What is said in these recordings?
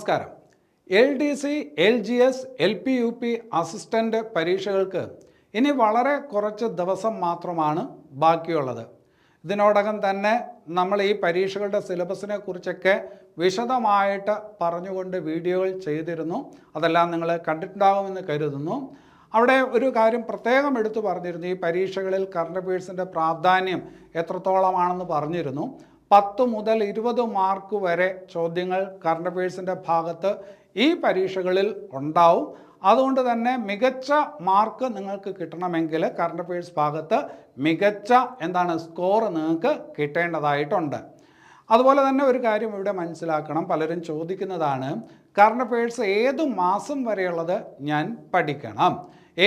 നമസ്കാരം. LDC, LGS, LP-UP assistant പരീക്ഷകൾക്ക് ഇനി വളരെ കുറച്ച് ദിവസം മാത്രമാണ് ബാക്കിയുള്ളത്. ഇതിനോടകം തന്നെ നമ്മൾ ഈ പരീക്ഷകളുടെ സിലബസിനെ കുറിച്ചൊക്കെ വിശദമായിട്ട് പറഞ്ഞുകൊണ്ട് വീഡിയോകൾ ചെയ്തിരുന്നു. അതെല്ലാം നിങ്ങൾ കണ്ടിട്ടുണ്ടാകുമെന്ന് കരുതുന്നു. അവിടെ ഒരു കാര്യം പ്രത്യേകം എടുത്തു പറഞ്ഞിരുന്നു. ഈ പരീക്ഷകളിൽ കറണ്ട് അഫയേഴ്സിൻ്റെ പ്രാധാന്യം എത്രത്തോളമാണെന്ന് പറഞ്ഞിരുന്നു. 10 മുതൽ 20 മാർക്ക് വരെ ചോദ്യങ്ങൾ കറണ്ട് അഫയേഴ്സിൻ്റെ ഭാഗത്ത് ഈ പരീക്ഷകളിൽ ഉണ്ടാവും. അതുകൊണ്ട് തന്നെ മികച്ച മാർക്ക് നിങ്ങൾക്ക് കിട്ടണമെങ്കിൽ കറണ്ട് അഫയേഴ്സ് ഭാഗത്ത് മികച്ച സ്കോർ നിങ്ങൾക്ക് കിട്ടേണ്ടതായിട്ടുണ്ട്. അതുപോലെ തന്നെ ഒരു കാര്യം ഇവിടെ മനസ്സിലാക്കണം, പലരും ചോദിക്കുന്നതാണ്, കറണ്ട് അഫയേഴ്സ് ഏത് മാസം വരെയുള്ളത് ഞാൻ പഠിക്കണം,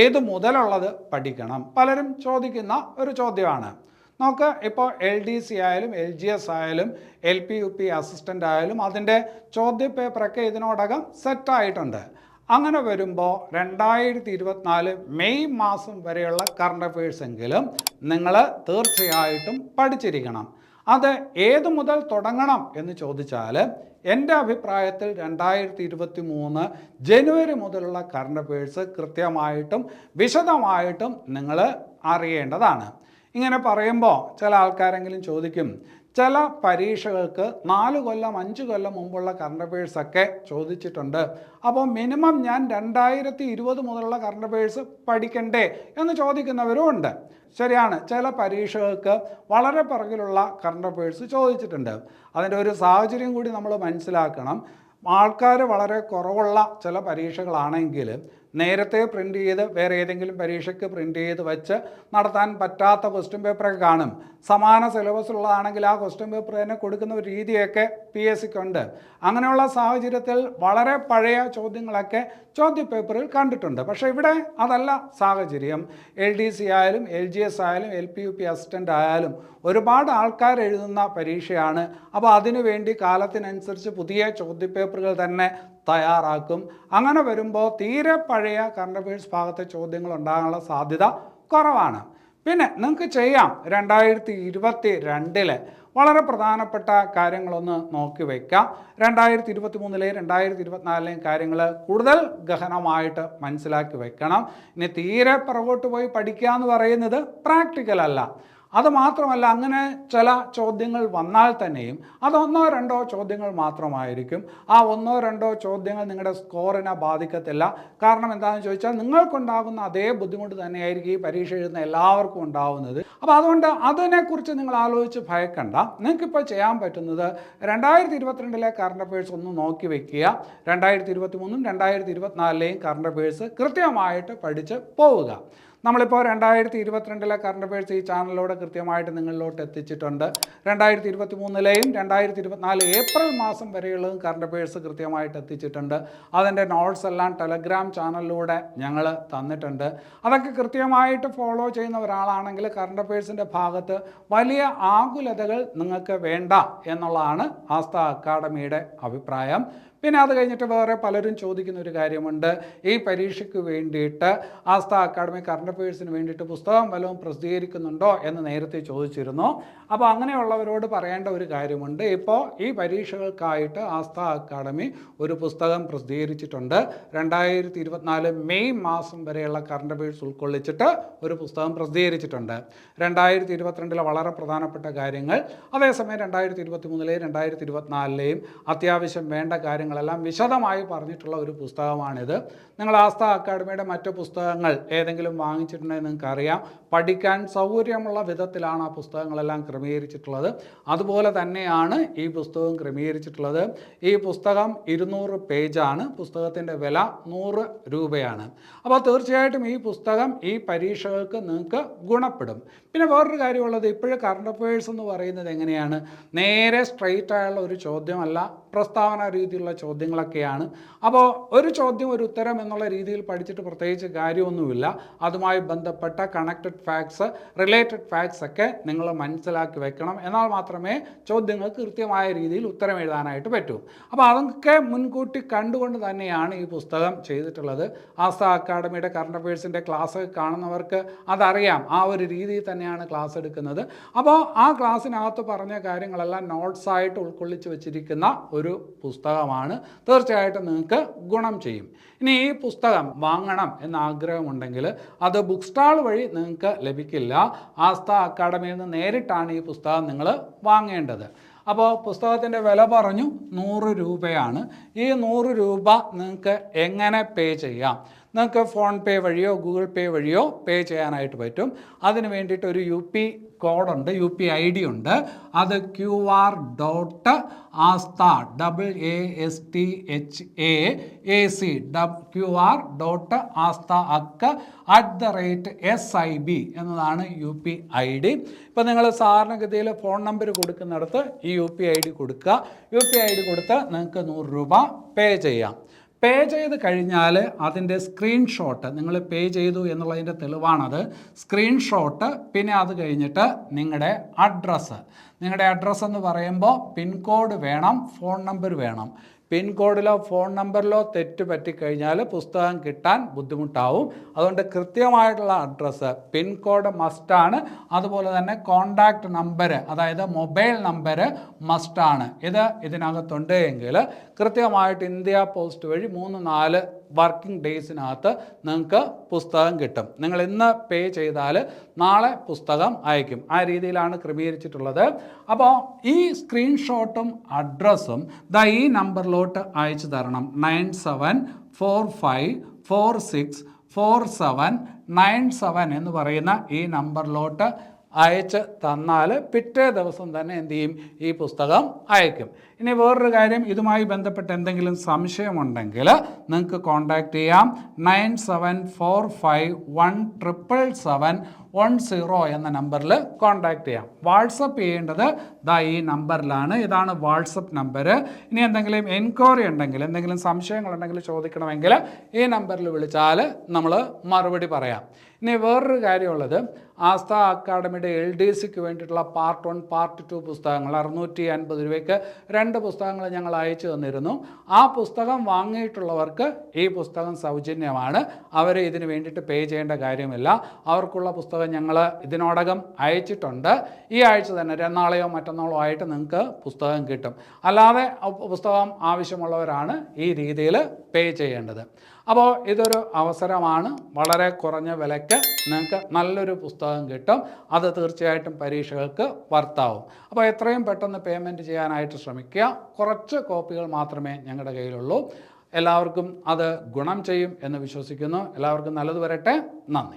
ഏത് മുതലുള്ളത് പഠിക്കണം, പലരും ചോദിക്കുന്ന ഒരു ചോദ്യമാണ്. നമുക്ക് ഇപ്പോൾ LDC ആയാലും LGS ആയാലും LP-UP അസിസ്റ്റൻ്റ് ആയാലും അതിൻ്റെ ചോദ്യപേപ്പറൊക്കെ ഇതിനോടകം സെറ്റായിട്ടുണ്ട്. അങ്ങനെ വരുമ്പോൾ 2024 മെയ് മാസം വരെയുള്ള കറണ്ട് അഫയേഴ്സ് എങ്കിലും നിങ്ങൾ തീർച്ചയായിട്ടും പഠിച്ചിരിക്കണം. അത് ഏതു മുതൽ തുടങ്ങണം എന്ന് ചോദിച്ചാൽ എൻ്റെ അഭിപ്രായത്തിൽ 2023 ജനുവരി മുതലുള്ള കറണ്ട് അഫയേഴ്സ് കൃത്യമായിട്ടും വിശദമായിട്ടും നിങ്ങൾ അറിയേണ്ടതാണ്. ഇങ്ങനെ പറയുമ്പോൾ ചില ആൾക്കാരെങ്കിലും ചോദിക്കും, ചില പരീക്ഷകൾക്ക് 4 കൊല്ലം 5 കൊല്ലം മുമ്പുള്ള കറണ്ട് അഫയേഴ്സൊക്കെ ചോദിച്ചിട്ടുണ്ട്, അപ്പോൾ മിനിമം ഞാൻ 2020 മുതലുള്ള കറണ്ട് അഫയേഴ്സ് പഠിക്കണ്ടേ എന്ന് ചോദിക്കുന്നവരും ഉണ്ട്. ശരിയാണ്, ചില പരീക്ഷകൾക്ക് വളരെ പിറകിലുള്ള കറണ്ട് അഫയേഴ്സ് ചോദിച്ചിട്ടുണ്ട്. അതിൻ്റെ ഒരു സാഹചര്യം കൂടി നമ്മൾ മനസ്സിലാക്കണം. ആൾക്കാർ വളരെ കുറവുള്ള ചില പരീക്ഷകളാണെങ്കിൽ നേരത്തെ പ്രിൻ്റ് ചെയ്ത് വേറെ ഏതെങ്കിലും പരീക്ഷയ്ക്ക് പ്രിൻ്റ് ചെയ്ത് വെച്ച് നടത്താൻ പറ്റാത്ത ക്വസ്റ്റ്യൻ പേപ്പറൊക്കെ കാണും. സമാന സിലബസുള്ളതാണെങ്കിൽ ആ ക്വസ്റ്റ്യൻ പേപ്പർ തന്നെ കൊടുക്കുന്ന ഒരു രീതിയൊക്കെ PSCക്കുണ്ട്. അങ്ങനെയുള്ള സാഹചര്യത്തിൽ വളരെ പഴയ ചോദ്യങ്ങളൊക്കെ ചോദ്യപേപ്പറിൽ കണ്ടിട്ടുണ്ട്. പക്ഷേ ഇവിടെ അതല്ല സാഹചര്യം. LDC ആയാലും LGS ആയാലും LP-UP അസിസ്റ്റൻ്റ് ആയാലും ഒരുപാട് ആൾക്കാർ എഴുതുന്ന പരീക്ഷയാണ്. അപ്പോൾ അതിനുവേണ്ടി കാലത്തിനനുസരിച്ച് പുതിയ ചോദ്യപേപ്പറുകൾ തന്നെ തയ്യാറാക്കും. അങ്ങനെ വരുമ്പോൾ തീരെ പഴയ കറണ്ട് അഫയേഴ്സ് ഭാഗത്തെ ചോദ്യങ്ങൾ ഉണ്ടാകാനുള്ള സാധ്യത കുറവാണ്. പിന്നെ നിങ്ങൾക്ക് ചെയ്യാം, 2022 വളരെ പ്രധാനപ്പെട്ട കാര്യങ്ങളൊന്ന് നോക്കി വയ്ക്കാം. 2023 2024 കാര്യങ്ങൾ കൂടുതൽ ഗഹനമായിട്ട് മനസ്സിലാക്കി വെക്കണം. ഇനി തീരെ പുറകോട്ട് പോയി പഠിക്കുക എന്ന് പറയുന്നത് പ്രാക്ടിക്കൽ അല്ല. അതുമാത്രമല്ല, അങ്ങനെ ചില ചോദ്യങ്ങൾ വന്നാൽ തന്നെയും അത് 1-2 ചോദ്യങ്ങൾ മാത്രമായിരിക്കും. ആ 1-2 ചോദ്യങ്ങൾ നിങ്ങളുടെ സ്കോറിനെ ബാധിക്കത്തില്ല. കാരണം എന്താണെന്ന് ചോദിച്ചാൽ നിങ്ങൾക്കുണ്ടാകുന്ന അതേ ബുദ്ധിമുട്ട് തന്നെയായിരിക്കും ഈ പരീക്ഷ എഴുതുന്ന എല്ലാവർക്കും ഉണ്ടാവുന്നത്. അപ്പോൾ അതുകൊണ്ട് അതിനെക്കുറിച്ച് നിങ്ങൾ ആലോചിച്ച് ഭയക്കണ്ട. നിങ്ങൾക്കിപ്പോൾ ചെയ്യാൻ പറ്റുന്നത് 2022 കറണ്ട് അഫയേഴ്സ് ഒന്ന് നോക്കി വയ്ക്കുക. 2023 2024 കറണ്ട് അഫയേഴ്സ് കൃത്യമായിട്ട് പഠിച്ച് പോവുക. നമ്മളിപ്പോൾ 2022 കറണ്ട് അഫയേഴ്സ് ഈ ചാനലിലൂടെ കൃത്യമായിട്ട് നിങ്ങളിലോട്ട് എത്തിച്ചിട്ടുണ്ട്. 2023 2024 ഏപ്രിൽ മാസം വരെയുള്ളതും കറണ്ട് അഫയേഴ്സ് കൃത്യമായിട്ട് എത്തിച്ചിട്ടുണ്ട്. അതിൻ്റെ നോട്ട്സ് എല്ലാം ടെലഗ്രാം ചാനലിലൂടെ ഞങ്ങൾ തന്നിട്ടുണ്ട്. അതൊക്കെ കൃത്യമായിട്ട് ഫോളോ ചെയ്യുന്ന ഒരാളാണെങ്കിൽ കറണ്ട് അഫയേഴ്സിൻ്റെ ഭാഗത്ത് വലിയ ആകുലതകൾ നിങ്ങൾക്ക് വേണ്ട എന്നുള്ളതാണ് ആസ്ഥ അക്കാഡമിയുടെ അഭിപ്രായം. പിന്നെ അത് കഴിഞ്ഞിട്ട് വേറെ പലരും ചോദിക്കുന്ന ഒരു കാര്യമുണ്ട്, ഈ പരീക്ഷയ്ക്ക് വേണ്ടിയിട്ട് ആസ്ഥ അക്കാഡമി കറണ്ട് അഫയേഴ്സിന് വേണ്ടിയിട്ട് പുസ്തകം വല്ലതും പ്രസിദ്ധീകരിക്കുന്നുണ്ടോ എന്ന് നേരത്തെ ചോദിച്ചിരുന്നു. അപ്പോൾ അങ്ങനെയുള്ളവരോട് പറയേണ്ട ഒരു കാര്യമുണ്ട്, ഇപ്പോൾ ഈ പരീക്ഷകൾക്കായിട്ട് ആസ്ഥ അക്കാഡമി ഒരു പുസ്തകം പ്രസിദ്ധീകരിച്ചിട്ടുണ്ട്. 2024 മെയ് മാസം വരെയുള്ള കറണ്ട് അഫയേഴ്സ് ഉൾക്കൊള്ളിച്ചിട്ട് ഒരു പുസ്തകം പ്രസിദ്ധീകരിച്ചിട്ടുണ്ട്. 2022 വളരെ പ്രധാനപ്പെട്ട കാര്യങ്ങൾ, അതേസമയം 2023 2024 അത്യാവശ്യം വേണ്ട കാര്യങ്ങളെല്ലാം വിശദമായി പറഞ്ഞിട്ടുള്ള ഒരു പുസ്തകമാണിത്. നിങ്ങൾ ആസ്ഥ അക്കാഡമിയുടെ മറ്റ് പുസ്തകങ്ങൾ ഏതെങ്കിലും വാങ്ങിച്ചിട്ടുണ്ടെങ്കിൽ നിങ്ങൾക്കറിയാം, പഠിക്കാൻ സൗകര്യമുള്ള വിധത്തിലാണ് ആ പുസ്തകങ്ങളെല്ലാം ക്രമീകരിച്ചിട്ടുള്ളത്. അതുപോലെ തന്നെയാണ് ഈ പുസ്തകം ക്രമീകരിച്ചിട്ടുള്ളത്. ഈ പുസ്തകം 200 പേജാണ്. പുസ്തകത്തിൻ്റെ വില 100 രൂപയാണ്. അപ്പോൾ തീർച്ചയായിട്ടും ഈ പുസ്തകം ഈ പരീക്ഷകൾക്ക് നിങ്ങൾക്ക് ഗുണപ്പെടും. പിന്നെ വേറൊരു കാര്യമുള്ളത്, ഇപ്പോഴും കറണ്ട് അഫയേഴ്സ് എന്ന് പറയുന്നത് എങ്ങനെയാണ്, നേരെ സ്ട്രെയിറ്റ് ആയുള്ള ഒരു ചോദ്യമല്ല, പ്രസ്താവന രീതിയിലുള്ള ചോദ്യങ്ങളൊക്കെയാണ്. അപ്പോൾ ഒരു ചോദ്യം ഒരു ഉത്തരം എന്നുള്ള രീതിയിൽ പഠിച്ചിട്ട് പ്രത്യേകിച്ച് കാര്യമൊന്നുമില്ല. അതുമായി ബന്ധപ്പെട്ട കണക്റ്റഡ് ഫാക്ട്സ്, റിലേറ്റഡ് ഫാക്ട്സ് ഒക്കെ നിങ്ങൾ മനസ്സിലാക്കി വെക്കണം. എന്നാൽ മാത്രമേ ചോദ്യങ്ങൾക്ക് കൃത്യമായ രീതിയിൽ ഉത്തരം എഴുതാനായിട്ട് പറ്റൂ. അപ്പോൾ അതൊക്കെ മുൻകൂട്ടി കണ്ടുകൊണ്ട് തന്നെയാണ് ഈ പുസ്തകം ചെയ്തിട്ടുള്ളത്. ആസ്ഥ അക്കാഡമിയുടെ കറണ്ട് അഫയേഴ്സിൻ്റെ ക്ലാസ് കാണുന്നവർക്ക് അതറിയാം, ആ ഒരു രീതിയിൽ തന്നെയാണ് ക്ലാസ് എടുക്കുന്നത്. അപ്പോൾ ആ ക്ലാസ്സിനകത്ത് പറഞ്ഞ കാര്യങ്ങളെല്ലാം നോട്ട്സായിട്ട് ഉൾക്കൊള്ളിച്ച് വെച്ചിരിക്കുന്ന ഒരു ഒരു പുസ്തകമാണ്. തീർച്ചയായിട്ടും നിങ്ങൾക്ക് ഗുണം ചെയ്യും. ഇനി ഈ പുസ്തകം വാങ്ങണം എന്ന ആഗ്രഹമുണ്ടെങ്കിൽ അത് ബുക്ക് സ്റ്റാൾ വഴി നിങ്ങൾക്ക് ലഭിക്കില്ല. ആസ്ഥ അക്കാഡമിയിൽ നിന്ന് നേരിട്ടാണ് ഈ പുസ്തകം നിങ്ങൾ വാങ്ങേണ്ടത്. അപ്പോൾ പുസ്തകത്തിൻ്റെ വില പറഞ്ഞു 100 രൂപയാണ്. ഈ 100 രൂപ നിങ്ങൾക്ക് എങ്ങനെ പേ ചെയ്യാം? നിങ്ങൾക്ക് ഫോൺ പേ വഴിയോ ഗൂഗിൾ പേ വഴിയോ പേ ചെയ്യാനായിട്ട് പറ്റും. അതിന് വേണ്ടിയിട്ട് ഒരു UP കോഡുണ്ട്, UP ID ഉണ്ട്. അത് QR.ASTHAAC എന്നതാണ് UP ID. ഇപ്പോൾ നിങ്ങൾ സാധാരണഗതിയിൽ ഫോൺ നമ്പർ കൊടുക്കുന്നിടത്ത് ഈ UP ID കൊടുക്കുക. UP ID കൊടുത്ത് നിങ്ങൾക്ക് 100 രൂപ പേ ചെയ്യാം. പേ ചെയ്ത് കഴിഞ്ഞാൽ അതിൻ്റെ സ്ക്രീൻഷോട്ട്, നിങ്ങൾ പേ ചെയ്തു എന്നുള്ളതിൻ്റെ തെളിവാണത്. സ്ക്രീൻഷോട്ട്, പിന്നെ അത് കഴിഞ്ഞിട്ട് നിങ്ങളുടെ അഡ്രസ്സ് എന്ന് പറയുമ്പോൾ പിൻകോഡ് വേണം, ഫോൺ നമ്പർ വേണം. പിൻകോഡിലോ ഫോൺ നമ്പറിലോ തെറ്റ് പറ്റിക്കഴിഞ്ഞാൽ പുസ്തകം കിട്ടാൻ ബുദ്ധിമുട്ടാവും. അതുകൊണ്ട് കൃത്യമായിട്ടുള്ള അഡ്രസ്സ്, പിൻകോഡ് മസ്റ്റാണ്. അതുപോലെ തന്നെ കോണ്ടാക്റ്റ് നമ്പർ, അതായത് മൊബൈൽ നമ്പർ മസ്റ്റാണ്. ഇതിനകത്തുണ്ട് എങ്കിൽ കൃത്യമായിട്ട് ഇന്ത്യ പോസ്റ്റ് വഴി 3-4 വർക്കിംഗ് ഡേയ്സിനകത്ത് നിങ്ങൾക്ക് പുസ്തകം കിട്ടും. നിങ്ങൾ ഇന്ന് പേ ചെയ്താൽ നാളെ പുസ്തകം അയക്കും. ആ രീതിയിലാണ് ക്രമീകരിച്ചിട്ടുള്ളത്. അപ്പോൾ ഈ സ്ക്രീൻഷോട്ടും അഡ്രസ്സും ഈ നമ്പറിലോട്ട് അയച്ചു തരണം. 9745464797 എന്ന് പറയുന്ന ഈ നമ്പറിലോട്ട് അയച്ച് തന്നാൽ പിറ്റേ ദിവസം തന്നെ എന്ത് ചെയ്യും? ഈ പുസ്തകം അയക്കും. ഇനി വേറൊരു കാര്യം, ഇതുമായി ബന്ധപ്പെട്ട് എന്തെങ്കിലും സംശയമുണ്ടെങ്കിൽ നിങ്ങൾക്ക് കോൺടാക്റ്റ് ചെയ്യാം. 9745177710 എന്ന നമ്പറിൽ കോൺടാക്റ്റ് ചെയ്യാം. വാട്സപ്പ് ചെയ്യേണ്ടത് ഈ നമ്പറിലാണ്. ഇതാണ് വാട്സപ്പ് നമ്പർ. ഇനി എന്തെങ്കിലും എൻക്വയറി ഉണ്ടെങ്കിൽ, എന്തെങ്കിലും സംശയങ്ങളുണ്ടെങ്കിൽ ചോദിക്കണമെങ്കിൽ ഈ നമ്പറിൽ വിളിച്ചാൽ നമ്മൾ മറുപടി പറയാം. ഇനി വേറൊരു കാര്യമുള്ളത്, ആസ്ഥ അക്കാഡമിയുടെ LDCക്ക് വേണ്ടിയിട്ടുള്ള പാർട്ട് 1 പാർട്ട് 2 പുസ്തകങ്ങൾ 650 രൂപയ്ക്ക് 2 പുസ്തകങ്ങൾ ഞങ്ങൾ അയച്ചു തന്നിരുന്നു. ആ പുസ്തകം വാങ്ങിയിട്ടുള്ളവർക്ക് ഈ പുസ്തകം സൗജന്യമാണ്. അവർ ഇതിന് വേണ്ടിയിട്ട് പേ ചെയ്യേണ്ട കാര്യമില്ല. അവർക്കുള്ള പുസ്തകം ഞങ്ങൾ ഇതിനോടകം അയച്ചിട്ടുണ്ട്. ഈ ആഴ്ച തന്നെ നാളെയോ മറ്റന്നാളോ ആയിട്ട് നിങ്ങൾക്ക് പുസ്തകം കിട്ടും. അല്ലാതെ പുസ്തകം ആവശ്യമുള്ളവരാണ് ഈ രീതിയിൽ പേ ചെയ്യേണ്ടത്. അപ്പോൾ ഇതൊരു അവസരമാണ്. വളരെ കുറഞ്ഞ വിലയ്ക്ക് നിങ്ങൾക്ക് നല്ലൊരു പുസ്തകം കിട്ടും. അത് തീർച്ചയായിട്ടും പരീക്ഷകൾക്ക് വർത്താവും. അപ്പോൾ എത്രയും പെട്ടെന്ന് പേയ്മെൻറ്റ് ചെയ്യാനായിട്ട് ശ്രമിക്കുക. കുറച്ച് കോപ്പികൾ മാത്രമേ ഞങ്ങളുടെ കയ്യിലുള്ളൂ. എല്ലാവർക്കും അത് ഗുണം ചെയ്യും എന്ന് വിശ്വസിക്കുന്നു. എല്ലാവർക്കും നല്ലത് വരട്ടെ. നന്ദി.